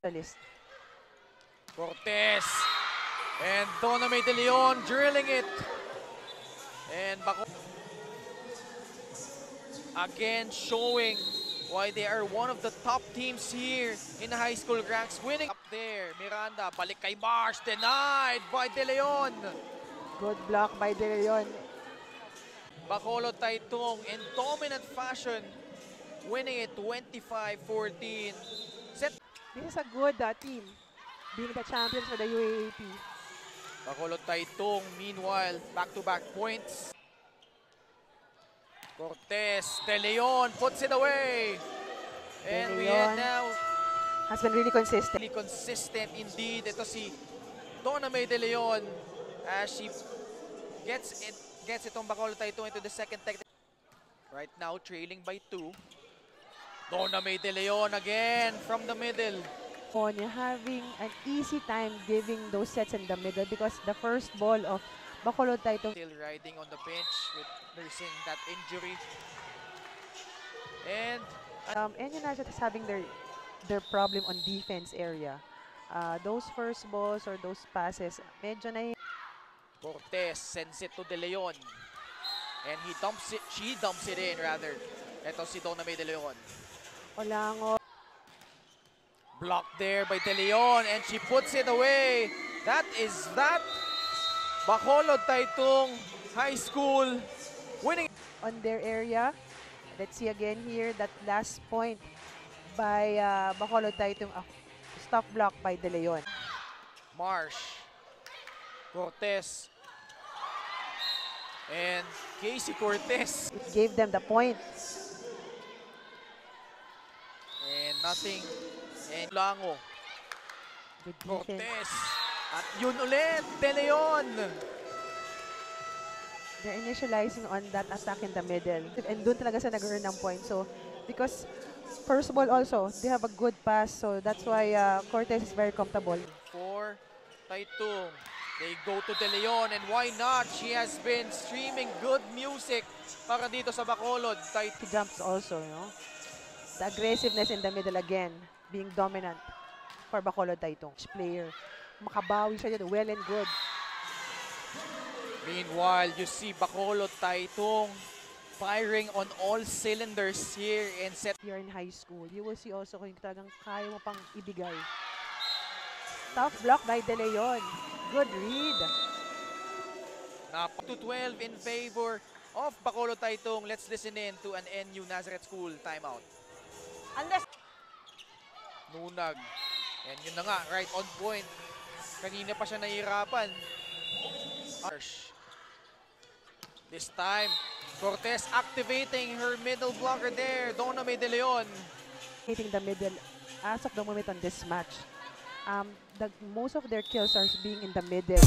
the list. Cortez. And Doname De Leon drilling it. And Bako again showing why they are one of the top teams here in the high school ranks. Winning up there. Miranda, balik kay Marsh. Denied by De Leon. Good block by De Leon. Bacolod Taytong in dominant fashion. Winning it 25-14. Set. This is a good team, being the champions for the UAAP. Bacolod Taytong, meanwhile, back-to-back points. Cortez, De Leon puts it away. And we head now. Has been really consistent. Really consistent indeed. Ito si Doname De Leon as she gets itong Bacolod Taytong into the second tech. Right now, trailing by 2. Doname De Leon again from the middle. You're having an easy time giving those sets in the middle because the first ball of Bacolod Taytong Still riding on the bench with nursing that injury. And United is having their problem on defense area. Those first balls or those passes, medyo na Cortez sends it to De Leon. And she dumps it in rather. Ito si Doname De Leon. Olango. Blocked there by De Leon and she puts it away. That is that. Bacolod Taytong High School winning On their area. Let's see again here that last point by Bacolod Taytong. Stop block by De Leon. Marsh, Cortez, and Casey Cortez. It gave them the point. And nothing. And Lango. Good defense. Cortez. At yun ulit, De Leon. They're initializing on that attack in the middle. And doon talaga sa nag-earn ng point. So, because first ball also, they have a good pass. So, that's why Cortez is very comfortable. For Taytong. They go to De Leon and why not? She has been streaming good music para dito sa Bacolod. He jumps also, you know. The aggressiveness in the middle again, being dominant for Bacolod Taytong. Player, makabawi siya dyan, well and good. Meanwhile, you see Bacolod Taytong firing on all cylinders here and set. You're in high school, you will see also kung talagang kaya mo pang ibigay. Tough block by De Leon. Good read. Now, to 12 in favor of Bacolod Taytong. Let's listen in to an NU Nazareth School timeout. Unless Nunag. And yun na nga, right on point. Kanina pa siya nahihirapan. Marsh. This time, Cortez activating her middle blocker there. Doname De Leon. hitting the middle as of the moment on this match. Most of their kills are being in the middle.